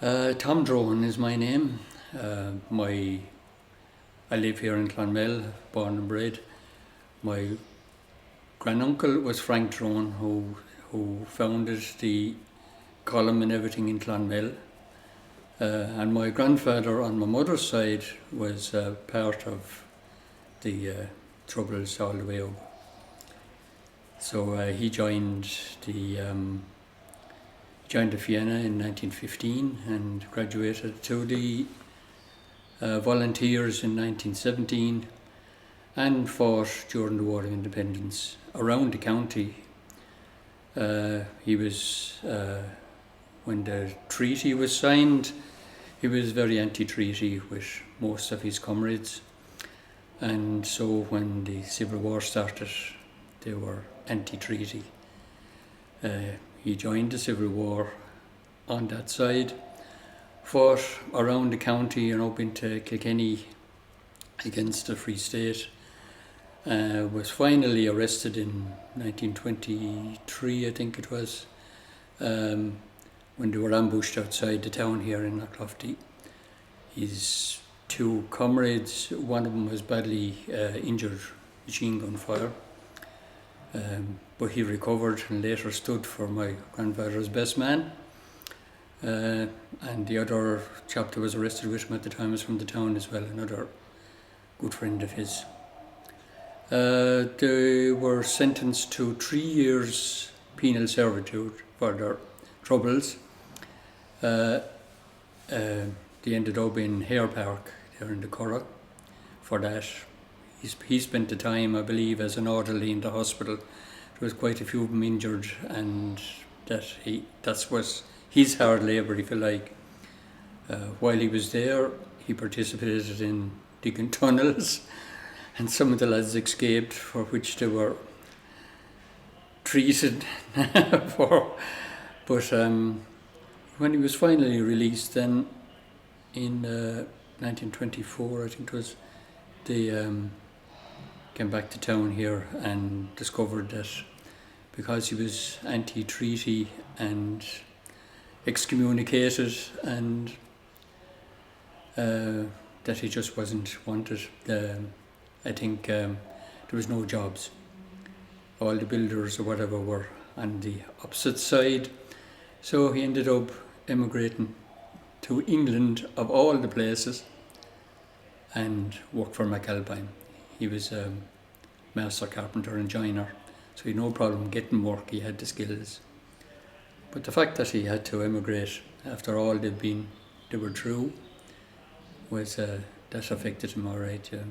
Tom Drohan is my name. I live here in Clonmel, born and bred. My granduncle was Frank Drohan, who founded the column and everything in Clonmel. And my grandfather on my mother's side was part of the Troubles all the way up. So he joined the Vienna in 1915 and graduated to the Volunteers in 1917 and fought during the War of Independence around the county. He was, when the treaty was signed, he was very anti-treaty with most of his comrades, and so when the Civil War started, they were anti-treaty. He joined the Civil War on that side, fought around the county and up into Kilkenny against the Free State. Was finally arrested in 1923, I think it was, when they were ambushed outside the town here in Knockclofty. His two comrades, one of them was badly injured, machine gun fire, but he recovered and later stood for my grandfather's best man. And the other chap that was arrested with him at the time was from the town as well, another good friend of his. They were sentenced to 3 years penal servitude for their troubles. They ended up in Hare Park there in the Curragh for that. He spent the time, I believe, as an orderly in the hospital. There was quite a few of them injured, and that was his hard labour, if you like. While he was there, he participated in digging tunnels, and some of the lads escaped, for which they were treated for. But when he was finally released, then in 1924, I think it was, they came back to town here and discovered that because he was anti-treaty and excommunicated, and that he just wasn't wanted. I think there was no jobs. All the builders or whatever were on the opposite side, so he ended up emigrating to England, of all the places, and worked for McAlpine. He was a master carpenter and joiner, so he had no problem getting work. He had the skills. But the fact that he had to emigrate after all they were through, was that affected him all right. Yeah.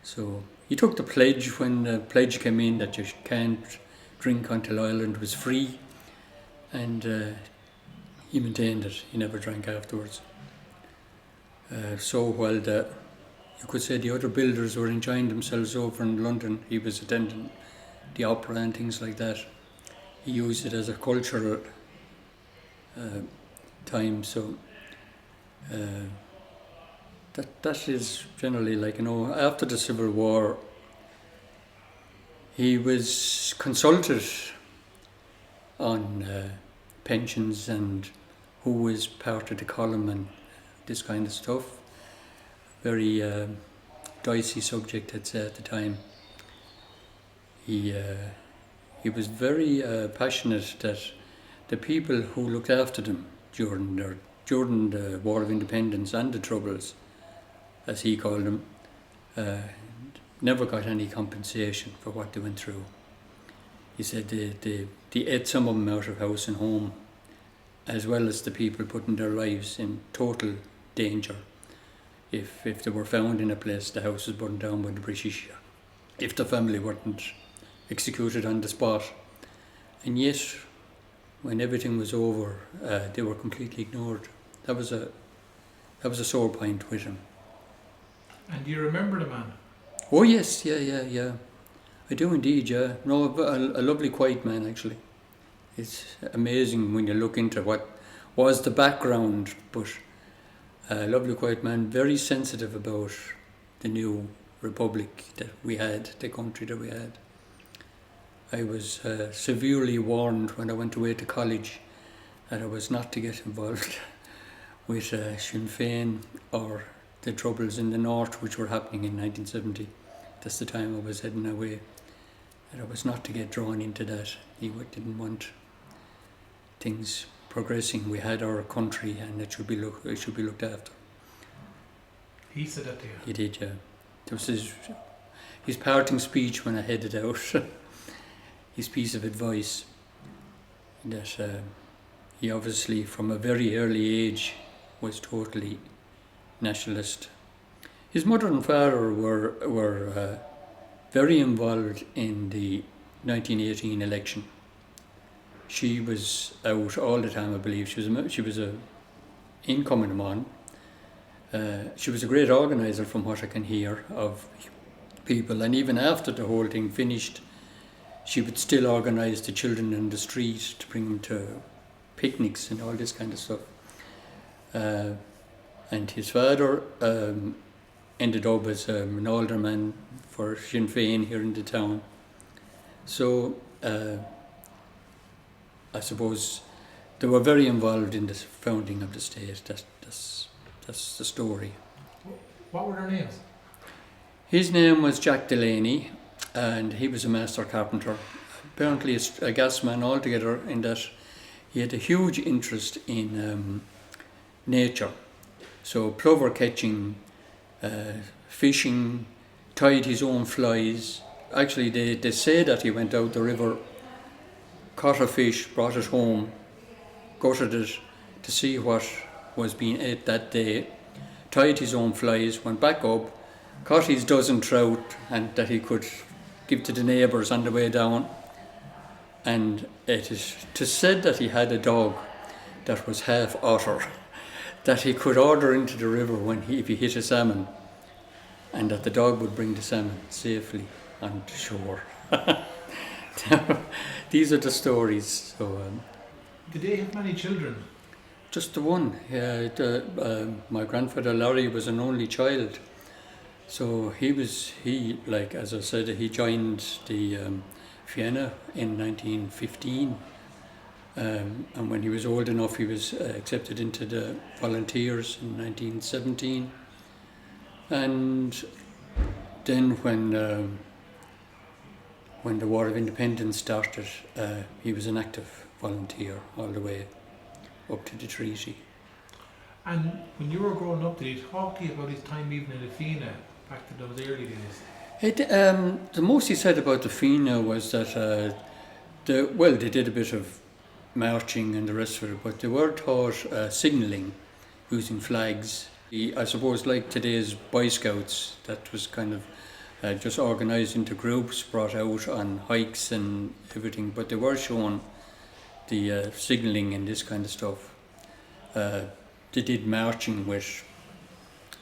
So he took the pledge when the pledge came in that you can't drink until Ireland was free, and he maintained it. He never drank afterwards. So while you could say the other builders were enjoying themselves over in London, he was attending the opera and things like that. He used it as a cultural time. So that is generally, like, after the Civil War, he was consulted on pensions and who was part of the column and this kind of stuff. Very dicey subject, I'd say, at the time. He was very passionate that the people who looked after them during the War of Independence and the Troubles, as he called them, never got any compensation for what they went through. He said they ate some of them out of house and home, as well as the people putting their lives in total danger. If they were found in a place, the house was burned down by the British, if the family weren't executed on the spot. And yet, when everything was over, they were completely ignored. That was a sore point with him. And do you remember the man? Oh yes, yeah. I do indeed, yeah. No, a lovely, quiet man, actually. It's amazing when you look into what was the background, but a lovely, quiet man, very sensitive about the new republic that we had, the country that we had. I was severely warned when I went away to college that I was not to get involved with Sinn Féin or the troubles in the north which were happening in 1970. That's the time I was heading away. That I was not to get drawn into that. Didn't want things progressing. We had our country and it should be looked after. He said that to you? He did, yeah. It was his parting speech when I headed out. His piece of advice that he obviously from a very early age was totally nationalist. His mother and father were very involved in the 1918 election. She was out all the time, I believe. She was a incoming man. She was a great organiser from what I can hear of people, and even after the whole thing finished, she would still organise the children in the street to bring them to picnics and all this kind of stuff. And his father ended up as an alderman for Sinn Féin here in the town. So I suppose they were very involved in the founding of the state. That's the story. What were their names? His name was Jack Delaney, and he was a master carpenter. Apparently a gasman altogether, in that he had a huge interest in nature. So plover catching, fishing, tied his own flies. Actually, they say that he went out the river, caught a fish, brought it home, gutted it to see what was being ate that day, tied his own flies, went back up, caught his dozen trout and that he could give to the neighbours on the way down. And it is said that he had a dog that was half otter, that he could order into the river if he hit a salmon, and that the dog would bring the salmon safely onto shore. These are the stories. So, did they have many children? Just the one. My grandfather Larry was an only child, so as I said, he joined the Fianna in 1915, and when he was old enough, he was accepted into the volunteers in 1917, and then when the War of Independence started, he was an active volunteer all the way up to the treaty. And when you were growing up, did he talk to you about his time even in the Fianna back to those early days? The most he said about the Fianna was that they did a bit of marching and the rest of it, but they were taught signalling using flags. I suppose like today's Boy Scouts, that was kind of just organised into groups, brought out on hikes and everything, but they were shown the signalling and this kind of stuff. They did marching with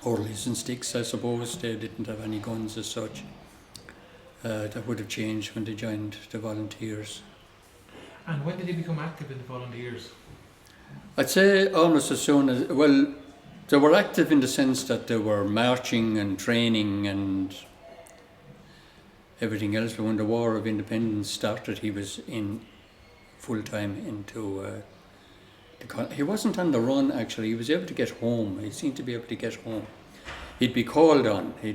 hurleys and sticks, I suppose. They didn't have any guns as such. That would have changed when they joined the volunteers. And when did he become active in the volunteers? I'd say almost as soon as, they were active in the sense that they were marching and training and everything else, but when the War of Independence started, he was in full-time into he wasn't on the run, actually. He was able to get home. He seemed to be able to get home. He'd be called on. He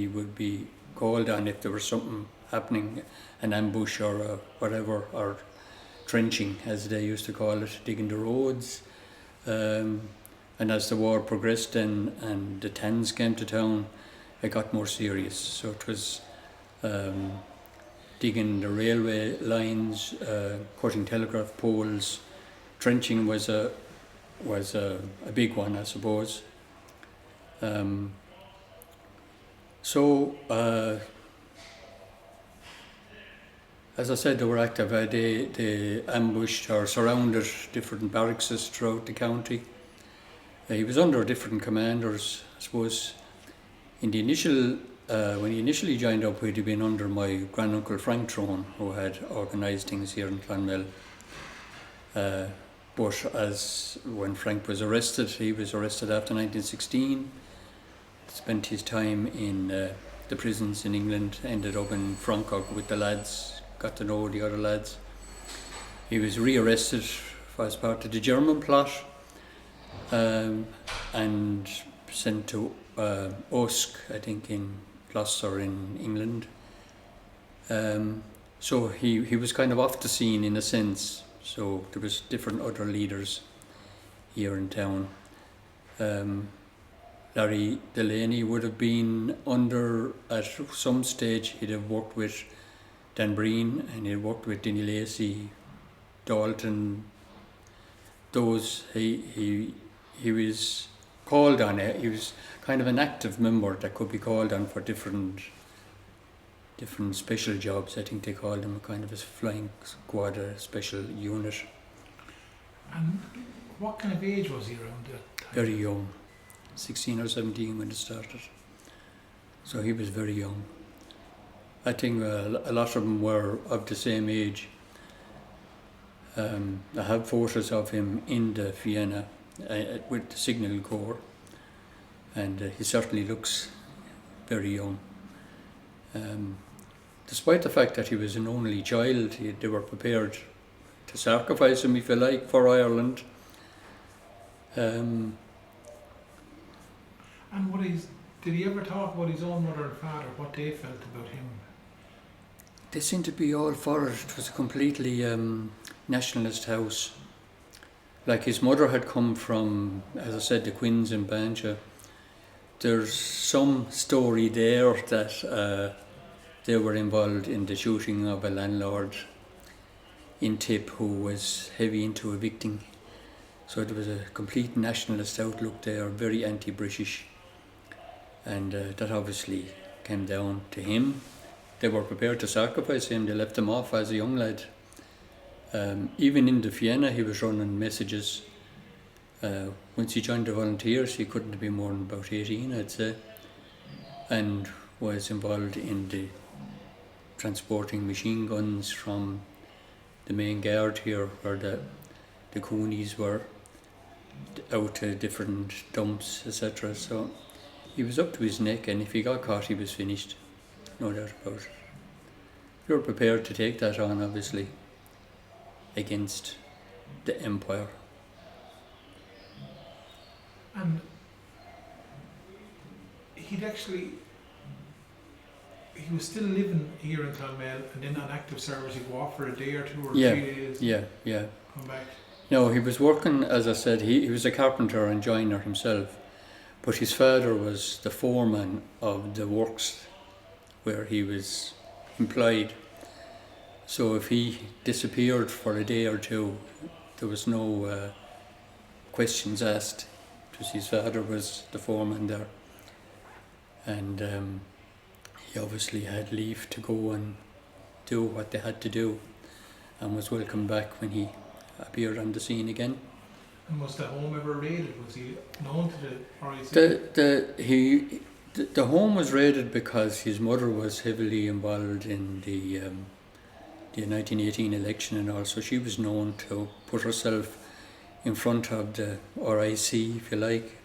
would be called on if there was something happening, an ambush or whatever, or trenching, as they used to call it, digging the roads. And as the war progressed and the TANs came to town, it got more serious. So it was digging the railway lines, cutting telegraph poles. Trenching was a big one, I suppose. As I said, they were active. They ambushed or surrounded different barracks throughout the county. He was under different commanders, I suppose. In the initial, when he initially joined up, he'd been under my granduncle Frank Drohan, who had organised things here in Clonmel. But when Frank was arrested, he was arrested after 1916, spent his time in the prisons in England, ended up in Frankog with the lads, got to know the other lads. He was rearrested as part of the German plot, and sent to Usk, I think in Gloucester in England. So he was kind of off the scene in a sense. So there was different other leaders here in town. Larry Delaney would have been under at some stage. He'd have worked with Dan Breen, and he'd worked with Dinny Lacey, Dalton. Those he was called on. He was kind of an active member that could be called on for different special jobs. I think they called him a kind of a flying squad, a special unit. And what kind of age was he around that time? Very young, 16 or 17 when it started. So he was very young. I think a lot of them were of the same age. I have photos of him in the Vienna with the Signal Corps, and he certainly looks very young. Despite the fact that he was an only child, they were prepared to sacrifice him, if you like, for Ireland. And did he ever talk about his own mother and father, what they felt about him? They seemed to be all for it. It was a completely nationalist house. Like his mother had come from, as I said, the Quins in Banja. There's some story there that they were involved in the shooting of a landlord in Tip who was heavy into evicting. So there was a complete nationalist outlook there, very anti-British. And that obviously came down to him. They were prepared to sacrifice him. They left him off as a young lad. Even in the Vienna, he was running messages. Once he joined the volunteers, he couldn't have been more than about 18, I'd say, and was involved in the transporting machine guns from the main guard here, where the coonies were, out to different dumps, etc. So he was up to his neck, and if he got caught, he was finished. No doubt about it. We were prepared to take that on, obviously, against the empire. And he was still living here in Clonmel, and then on active service he'd go off for a day or 2 or 3 days. Yeah. Come back. No, he was working, as I said, he was a carpenter and joiner himself, but his father was the foreman of the works where he was employed. So if he disappeared for a day or 2, there was no questions asked, because his father was the foreman there. And he obviously had leave to go and do what they had to do, and was welcomed back when he appeared on the scene again. And was the home ever raided? Was he known to the RIC? The home was raided because his mother was heavily involved in the 1918 election, and also she was known to put herself in front of the RIC, if you like.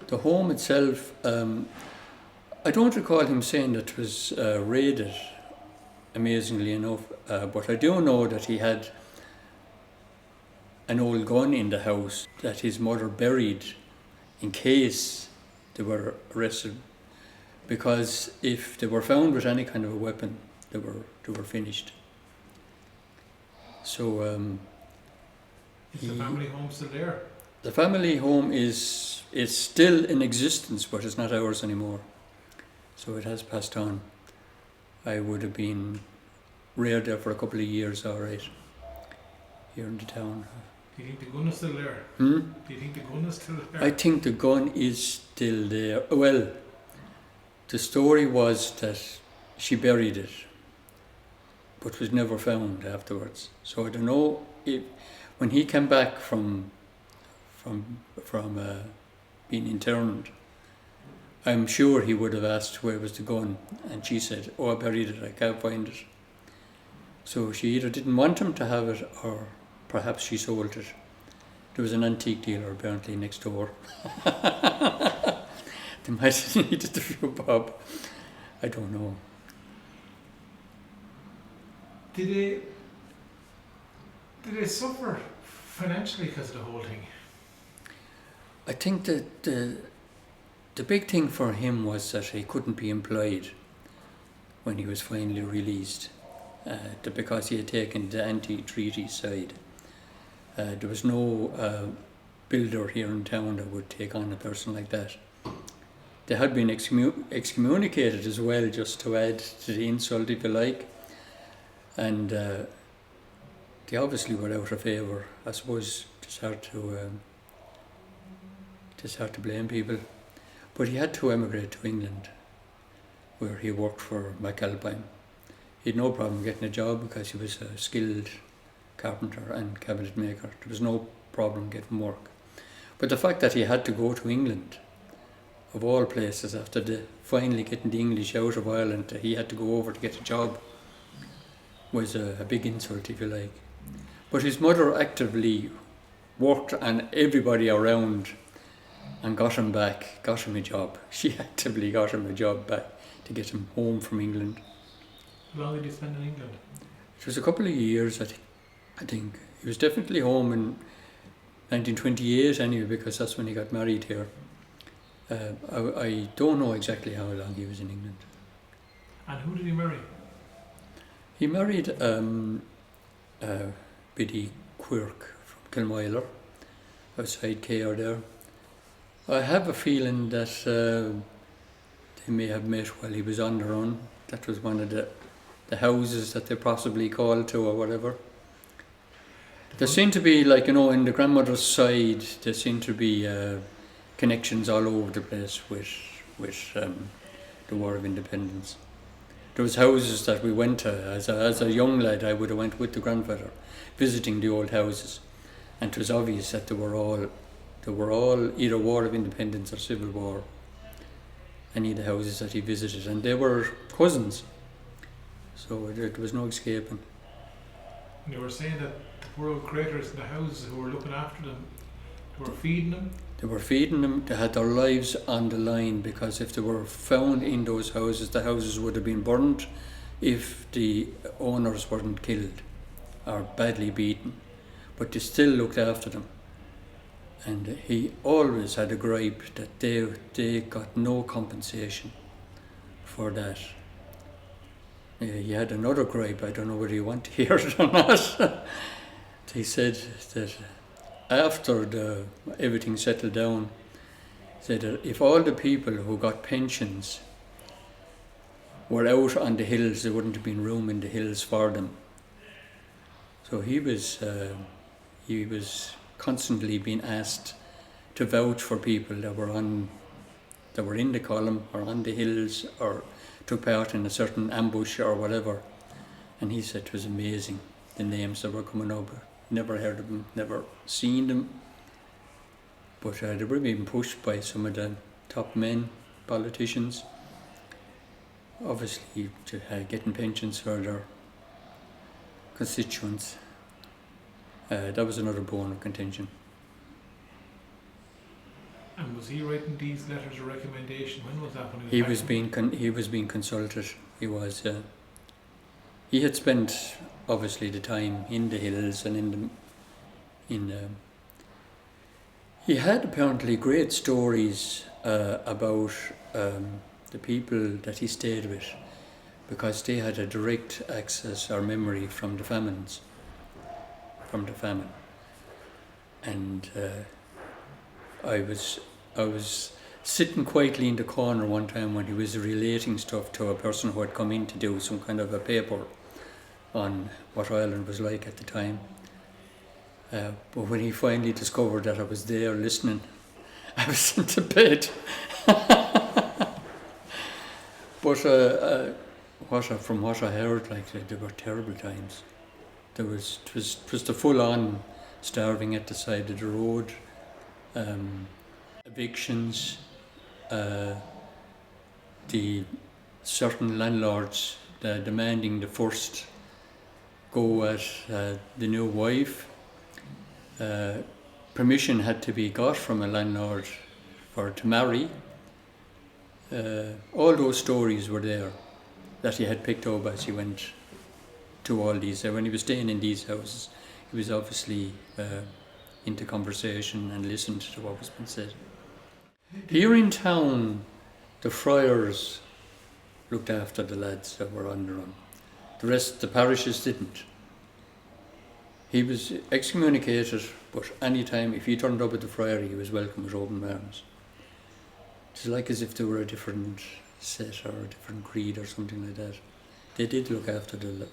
The home itself, I don't recall him saying that it was raided, amazingly enough, but I do know that he had an old gun in the house that his mother buried in case they were arrested, because if they were found with any kind of a weapon, they were finished. So is the family home still there? The family home is still in existence, but it's not ours anymore. So it has passed on. I would have been reared there for a couple of years, all right, here in the town. Do you think the gun is still there? Do you think the gun is still there? I think the gun is still there. Well, the story was that she buried it, but was never found afterwards. So I don't know if, when he came back from being interned, I'm sure he would have asked where was the gun, and she said, "Oh, I buried it, I can't find it." So she either didn't want him to have it, or perhaps she sold it. There was an antique dealer apparently next door. They might have needed a few bob. I don't know. Did they suffer financially because of the whole thing? I think that the big thing for him was that he couldn't be employed when he was finally released, because he had taken the anti-treaty side. There was no builder here in town that would take on a person like that. They had been excommunicated as well, just to add to the insult, if you like, and they obviously were out of favour. I suppose it's hard to blame people, but he had to emigrate to England, where he worked for McAlpine. He had no problem getting a job because he was a skilled carpenter and cabinet maker. There was no problem getting work. But the fact that he had to go to England, of all places, after finally getting the English out of Ireland, he had to go over to get a job, was a big insult, if you like. But his mother actively worked on everybody around and got him a job. She actively got him a job back to get him home from England. How long did you spend in England? It was a couple of years, I think. He was definitely home in 1928 anyway, because that's when he got married here. I don't know exactly how long he was in England. And who did he marry? He married Biddy Quirk from Clonmel, outside Care there. I have a feeling that they may have met while he was on the run. That was one of the houses that they possibly called to or whatever. There seemed to be, like, in the grandmother's side, there seemed to be connections all over the place with the War of Independence. There was houses that we went to. As a young lad, I would have went with the grandfather, visiting the old houses, and it was obvious that they were all either War of Independence or Civil War. Any of the houses that he visited, and they were cousins, so there was no escaping. And they were saying that the poor old craters in the houses who were looking after them, they were feeding them. They were feeding them. They had their lives on the line, because if they were found in those houses, the houses would have been burned if the owners weren't killed or badly beaten. But they still looked after them. And he always had a gripe that they got no compensation for that. He had another gripe, I don't know whether you want to hear it or not. He said that after everything settled down, said that if all the people who got pensions were out on the hills, there wouldn't have been room in the hills for them. So he was constantly being asked to vouch for people that were in the column or on the hills or took part in a certain ambush or whatever. And he said it was amazing, the names that were coming up. Never heard of them, never seen them. But they were being pushed by some of the top men, politicians, obviously getting pensions for their constituents. That was another bone of contention. And was he writing these letters of recommendation? When was that? When he was being consulted. He was. He had spent obviously the time in the hills and he had apparently great stories about the people that he stayed with, because they had a direct access or memory from the famine. And I was sitting quietly in the corner one time when he was relating stuff to a person who had come in to do some kind of a paper on what Ireland was like at the time. But when he finally discovered that I was there listening, I was sent to bed. But from what I heard, like, there were terrible times. It was the full-on starving at the side of the road, evictions, the certain landlords demanding the first go at the new wife. Permission had to be got from a landlord for her to marry. All those stories were there that he had picked up as he went to all these. When he was staying in these houses, he was obviously into conversation and listened to what was being said. Here in town, the friars looked after the lads that were on the run. The rest, the parishes didn't. He was excommunicated, but any time if he turned up at the friary, he was welcome with open arms. It's like as if they were a different set or a different creed or something like that. They did look after the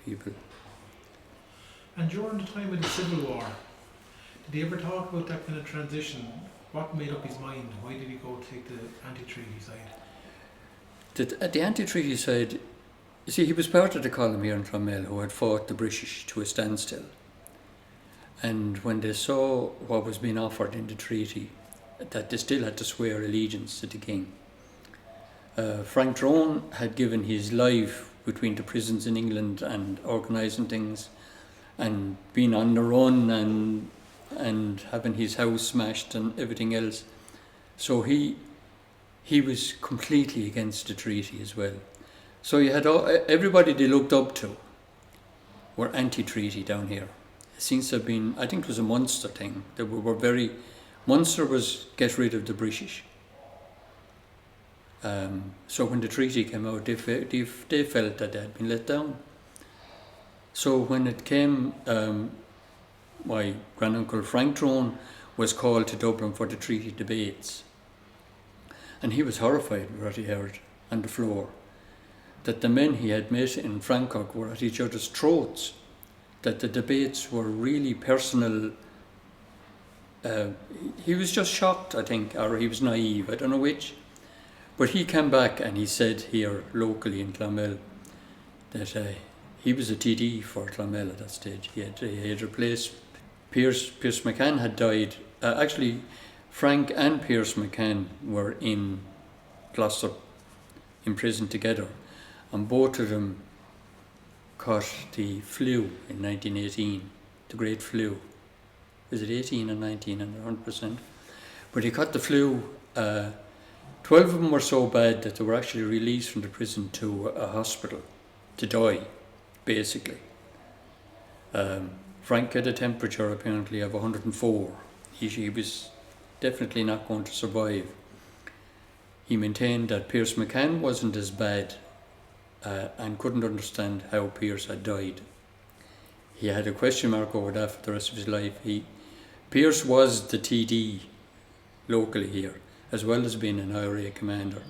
people. And during the time of the Civil War, did he ever talk about that kind of transition? What made up his mind? Why did he go take the anti-treaty side? At the anti-treaty side, you see, he was part of the column here in Clonmel who had fought the British to a standstill. And when they saw what was being offered in the treaty, that they still had to swear allegiance to the king. Frank Drohan had given his life between the prisons in England and organising things and being on the run and having his house smashed and everything else. So he was completely against the treaty as well. So you had everybody they looked up to were anti-treaty down here. It seems to have been, I think it was a Munster thing. That we were very, Munster was get rid of the British. So when the treaty came out, they felt that they had been let down. So when it came, my granduncle Frank Drohan was called to Dublin for the treaty debates. And he was horrified with what he heard on the floor, that the men he had met in Francock were at each other's throats, that the debates were really personal. He was just shocked, I think, or he was naive, I don't know which. But he came back and he said here locally in Clonmel that he was a TD for Clonmel at that stage. He had replaced Pierce McCann had died. Actually, Frank and Pierce McCann were in Gloucester in prison together, and both of them caught the flu in 1918, the Great Flu. Is it 18 and 19 and 100%? But he caught the flu. 12 of them were so bad that they were actually released from the prison to a hospital to die, basically. Frank had a temperature apparently of 104. He was definitely not going to survive. He maintained that Pierce McCann wasn't as bad and couldn't understand how Pierce had died. He had a question mark over that for the rest of his life. Pierce was the TD locally here, as well as being an IRA commander.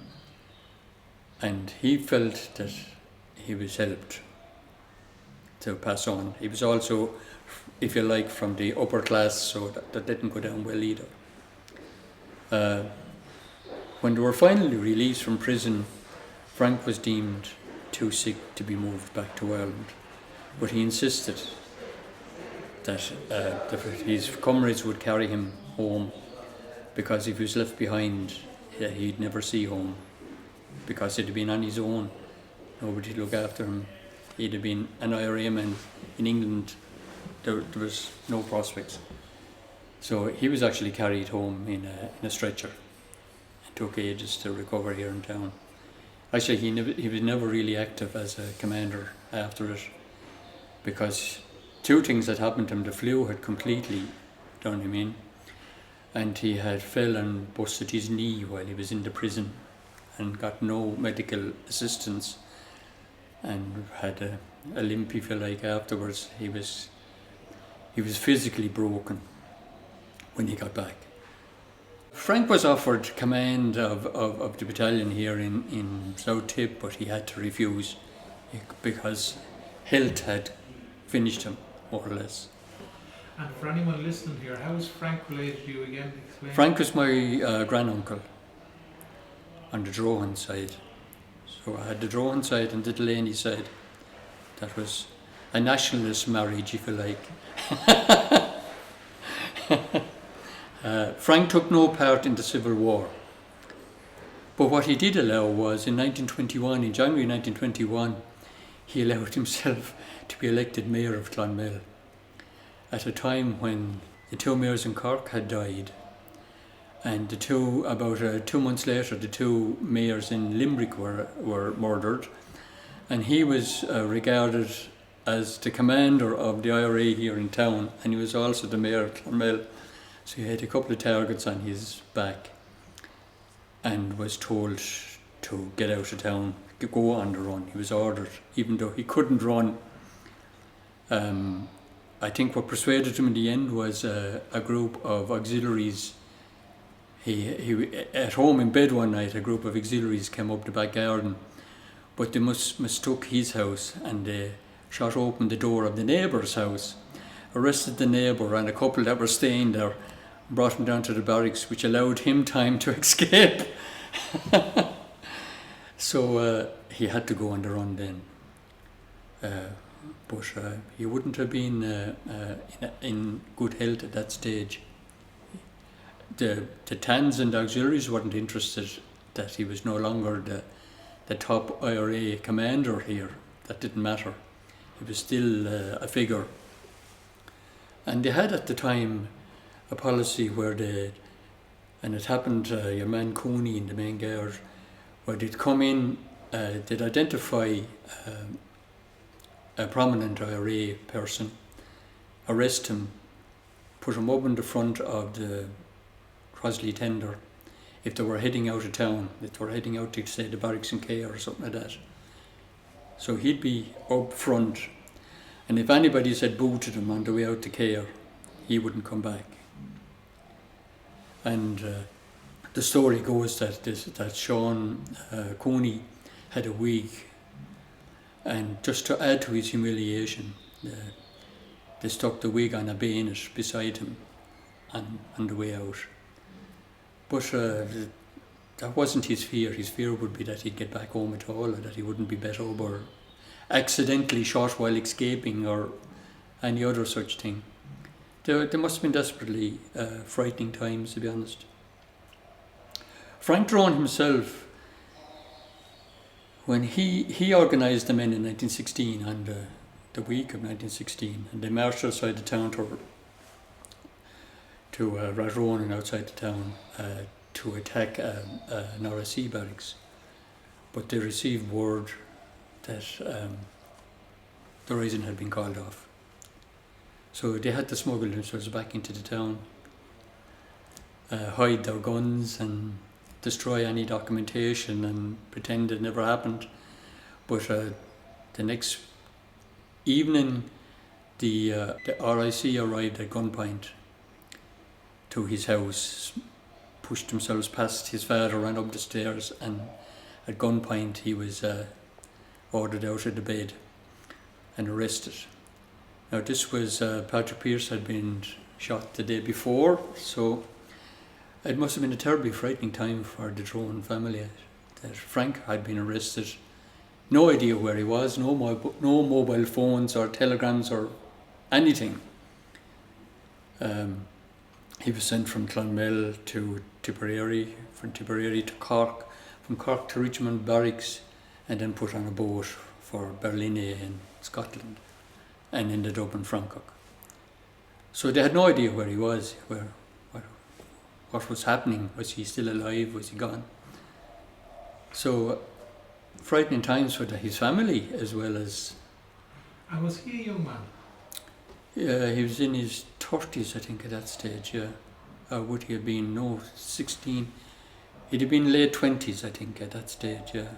And he felt that he was helped to pass on. He was also, if you like, from the upper class, so that didn't go down well either. When they were finally released from prison, Frank was deemed too sick to be moved back to Ireland. But he insisted that his comrades would carry him home, because if he was left behind, he'd never see home, because he'd have been on his own. Nobody to look after him. He'd have been an IRA man in England. There was no prospects. So he was actually carried home in a stretcher. It took ages to recover here in town. Actually, he was never really active as a commander after it, because two things had happened to him. The flu had completely done him in, and he had fell and busted his knee while he was in the prison and got no medical assistance and had a limp, if you like, afterwards. He was physically broken when he got back. Frank was offered command of the battalion here in South Tip, but he had to refuse because health had finished him, more or less. And for anyone listening here, how is Frank related to you again? Explain. Frank was my granduncle on the Drohan side. So I had the Drohan side and the Delaney side. That was a nationalist marriage, if you like. Frank took no part in the Civil War. But what he did allow was in January 1921, he allowed himself to be elected mayor of Clonmel at a time when the two mayors in Cork had died, and about 2 months later, the two mayors in Limerick were murdered, and he was regarded as the commander of the IRA here in town, and he was also the mayor of Clonmel. So he had a couple of targets on his back and was told to get out of town, to go on the run. He was ordered, even though he couldn't run. I think what persuaded him in the end was a group of auxiliaries. He at home in bed one night, a group of auxiliaries came up the back garden, but they mistook his house, and they shot open the door of the neighbour's house, arrested the neighbour and a couple that were staying there, brought him down to the barracks, which allowed him time to escape. So he had to go on the run then. But he wouldn't have been in good health at that stage. The TANs and the auxiliaries weren't interested that he was no longer the top IRA commander here. That didn't matter. He was still a figure. And they had at the time a policy where and it happened, your man Coney in the main guard, where they'd come in, they'd identify a prominent IRA person, arrest him, put him up in the front of the Crosley tender if they were heading out of town, if they were heading out to, say, the barracks in K or something like that. So he'd be up front, and if anybody said boo to them on the way out to K, he wouldn't come back. And the story goes that Sean Coney had a wig, and just to add to his humiliation, they stuck the wig on a bayonet beside him on the way out. But that wasn't his fear. His fear would be that he'd get back home at all, or that he wouldn't be bet up, or accidentally shot while escaping, or any other such thing. There must have been desperately frightening times, to be honest. Frank Drohan himself, when he organised the men in 1916, on the week of 1916, and they marched outside the town to Rathronan outside the town to attack an RSC barracks. But they received word that the rising had been called off. So they had to smuggle themselves back into the town, hide their guns and destroy any documentation and pretend it never happened. But the next evening, the RIC arrived at gunpoint to his house, pushed themselves past his father, ran up the stairs, and at gunpoint he was ordered out of the bed and arrested. Now this was, Patrick Pearse had been shot the day before, so it must have been a terribly frightening time for the Drohan family, that Frank had been arrested. No idea where he was, no mobile phones or telegrams or anything. He was sent from Clonmel to Tipperary, from Tipperary to Cork, from Cork to Richmond Barracks, and then put on a boat for Berlin in Scotland, and ended up in Francoch. So they had no idea where he was, what was happening. Was he still alive? Was he gone? So frightening times for his family as well as. And was he a young man? Yeah, he was in his 30s, I think, at that stage. Yeah, or would he have been? No, 16. He'd have been late 20s, I think, at that stage. Yeah,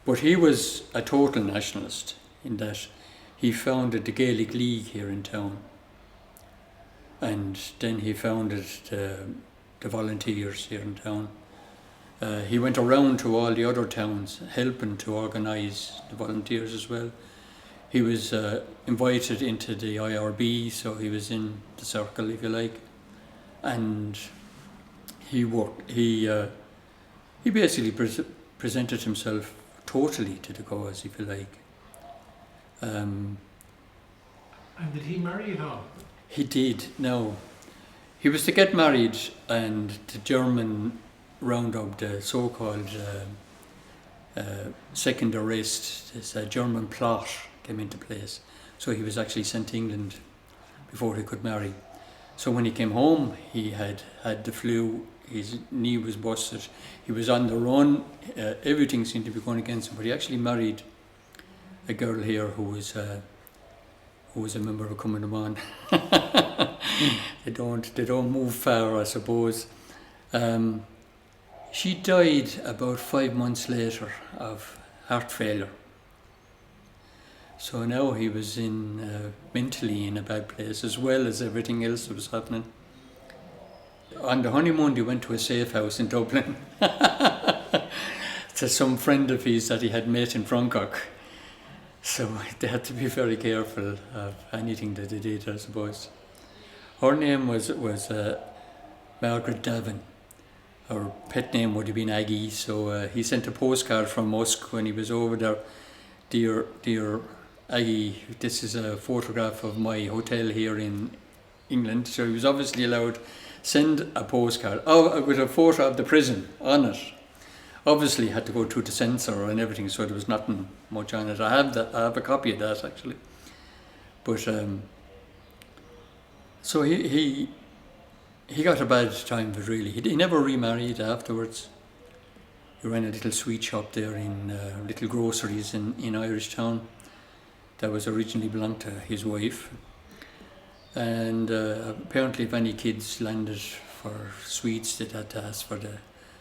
but he was a total nationalist in that he founded the Gaelic League here in town. And then he founded the volunteers here in town. He went around to all the other towns, helping to organise the volunteers as well. He was invited into the IRB, so he was in the circle, if you like. And he worked. He basically presented himself totally to the cause, if you like. And did he marry at all? He did. No, he was to get married, and the German round up the so-called second arrest. This German plot came into place. So he was actually sent to England before he could marry. So when he came home, he had the flu. His knee was busted. He was on the run. Everything seemed to be going against him. But he actually married a girl here who was a member of Clonmel. They don't move far, I suppose. She died about 5 months later of heart failure. So now he was mentally in a bad place, as well as everything else that was happening. On the honeymoon, they went to a safe house in Dublin to some friend of his that he had met in Francock. So they had to be very careful of anything that they did, I suppose. Her name was Margaret Davin. Her pet name would have been Aggie, so he sent a postcard from Musk when he was over there. Dear Aggie, this is a photograph of my hotel here in England. So he was obviously allowed to send a postcard with a photo of the prison on it. Obviously had to go through the censor and everything, so there was nothing much on it. I have a copy of that actually. But so he got a bad time of it really. He never remarried afterwards. He ran a little sweet shop there in little groceries in Irish Town that was originally belonged to his wife. And apparently if any kids landed for sweets, they'd had to ask for the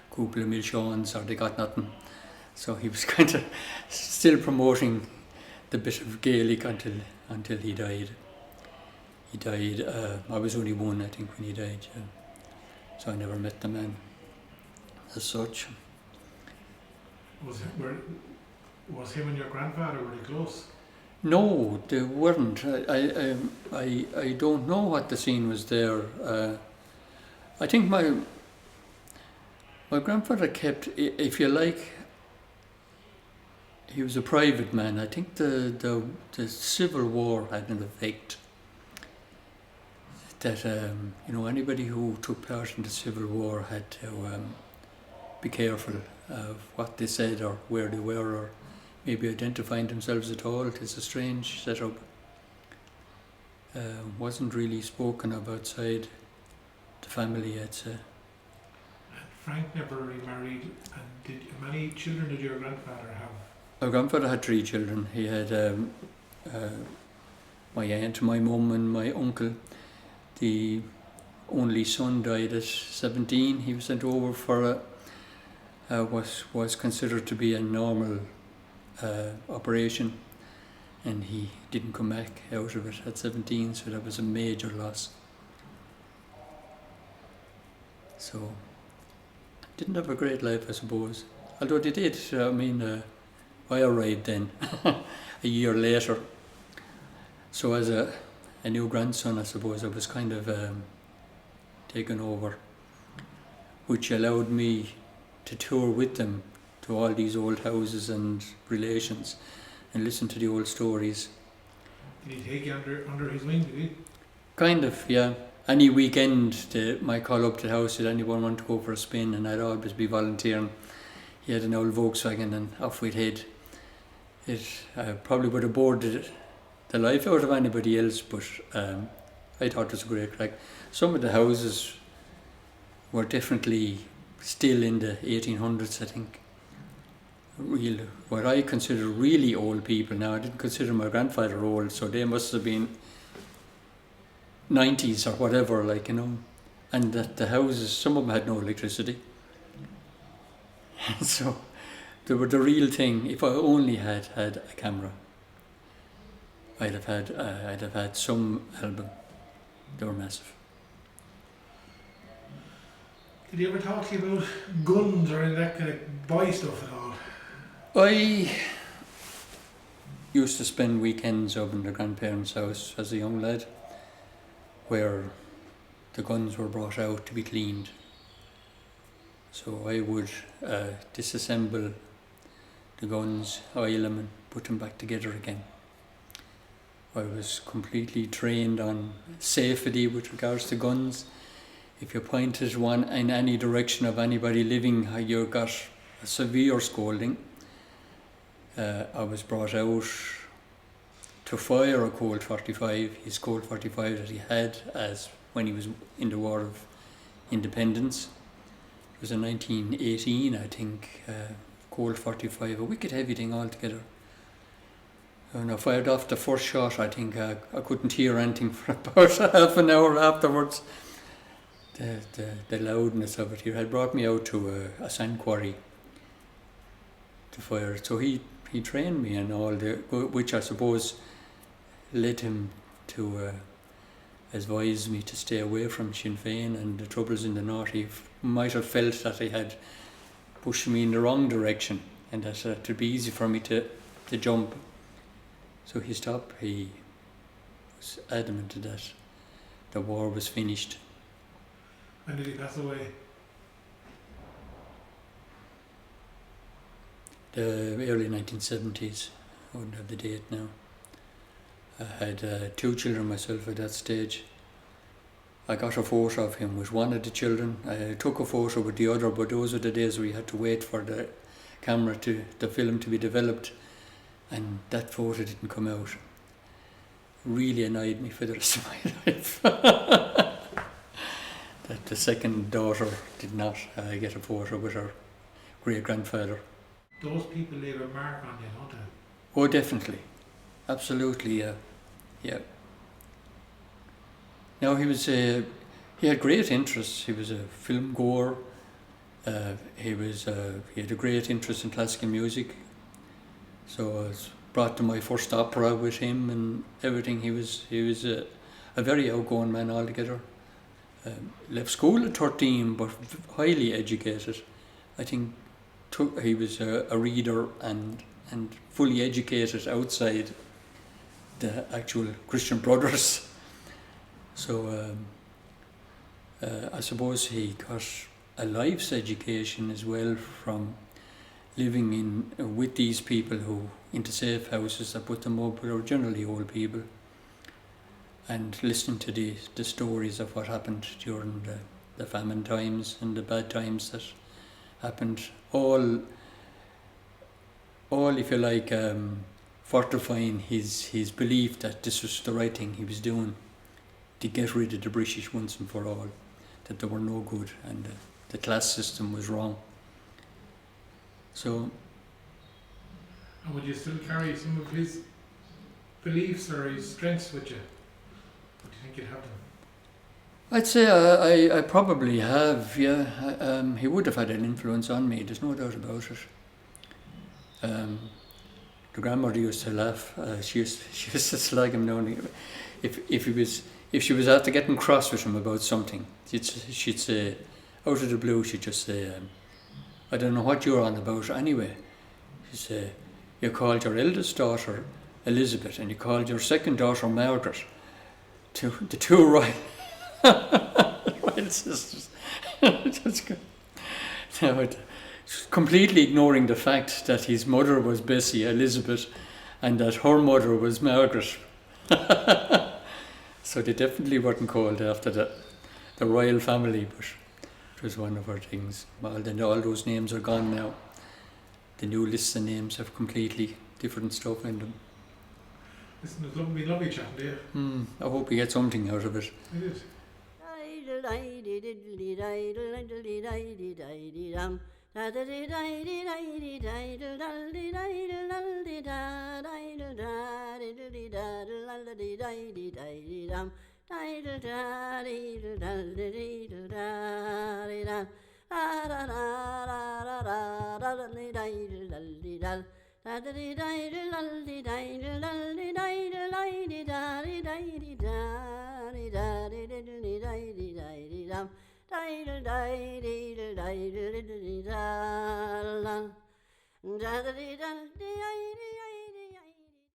couple of milchons or they got nothing. So he was kind of still promoting the bit of Gaelic until he died. He died, I was only one I think when he died, so I never met the man as such. Was him and your grandfather, were they close? No, they weren't. I don't know what the scene was there. I think my grandfather kept, if you like, he was a private man. I think the Civil War had an effect that anybody who took part in the Civil War had to be careful of what they said or where they were, or maybe identifying themselves at all. It's a strange setup. Wasn't really spoken of outside the family, I'd say. And Frank never remarried. And how many children did your grandfather have? My grandfather had 3 children. He had my aunt, my mum and my uncle. The only son died at 17. He was sent over for was considered to be a normal operation, and he didn't come back out of it at 17, so that was a major loss. So didn't have a great life, I suppose, although they did. I arrived then a year later, so as a new grandson, I suppose I was kind of taken over, which allowed me to tour with them to all these old houses and relations and listen to the old stories. Did he take you under his wing, did he? Kind of, yeah. Any weekend they might call up to the house, did anyone want to go for a spin, and I'd always be volunteering. He had an old Volkswagen and off we'd head. It probably would have bored the life out of anybody else, but I thought it was a great crack. Some of the houses were definitely still in the 1800s, I think. What I consider really old people now. I didn't consider my grandfather old, so they must have been 90s or whatever, and that the houses, some of them had no electricity. So they were the real thing. If I only had a camera, I'd have had some album. They were massive. Did he ever talk to you about guns or any of that kind of boy stuff at all? I used to spend weekends over in the grandparents' house as a young lad, where the guns were brought out to be cleaned. So I would disassemble the guns, oil them and put them back together again. I was completely trained on safety with regards to guns. If you pointed one in any direction of anybody living, you got a severe scolding. I was brought out to fire a Colt 45, his Colt 45 that he had as when he was in the War of Independence. It was in 1918, I think, Colt 45, a wicked heavy thing altogether. When I fired off the first shot, I think I couldn't hear anything for about half an hour afterwards. The loudness of it. He had brought me out to a sand quarry to fire it. So he trained me and all, which I suppose led him to advise me to stay away from Sinn Féin and the troubles in the north. He might have felt that he had pushed me in the wrong direction and that it would be easy for me to jump. So he stopped. He was adamant that the war was finished. When did he pass away? The early 1970s. I wouldn't have the date now. I had 2 children myself at that stage. I got a photo of him with one of the children. I took a photo with the other, but those were the days where you had to wait for the camera the film to be developed, and that photo didn't come out. Really annoyed me for the rest of my life. That the second daughter did not get a photo with her great-grandfather. Those people leave a mark on you, don't they? Oh, definitely. Absolutely, yeah. Now he had great interests. He was a film goer. He had a great interest in classical music. So I was brought to my first opera with him and everything. He was a very outgoing man altogether. Left school at 13, but highly educated. I think he was a reader and fully educated outside the actual Christian Brothers. So I suppose he got a life's education as well from living with these people who into safe houses that put them up, but are generally old people, and listening to the stories of what happened during the famine times and the bad times that happened, all if you like, fortifying his belief that this was the right thing he was doing to get rid of the British once and for all, that they were no good and the class system was wrong. So. And would you still carry some of his beliefs or his strengths with you? Do you think you'd have them? I'd say I probably have, yeah. He would have had an influence on me, there's no doubt about it. The grandmother used to laugh. She used to slag him down. If she was after getting cross with him about something, she'd say, out of the blue, she'd just say, I don't know what you're on about anyway. She'd say, you called your eldest daughter Elizabeth and you called your second daughter Margaret. The two royal sisters. That's good. No, completely ignoring the fact that his mother was Bessie Elizabeth and that her mother was Margaret. So they definitely weren't called after the royal family, but it was one of her things. Well, then all those names are gone now. The new lists of names have completely different stuff in them. Listen, it's lovely chatting to you. I hope we get something out of it. It is.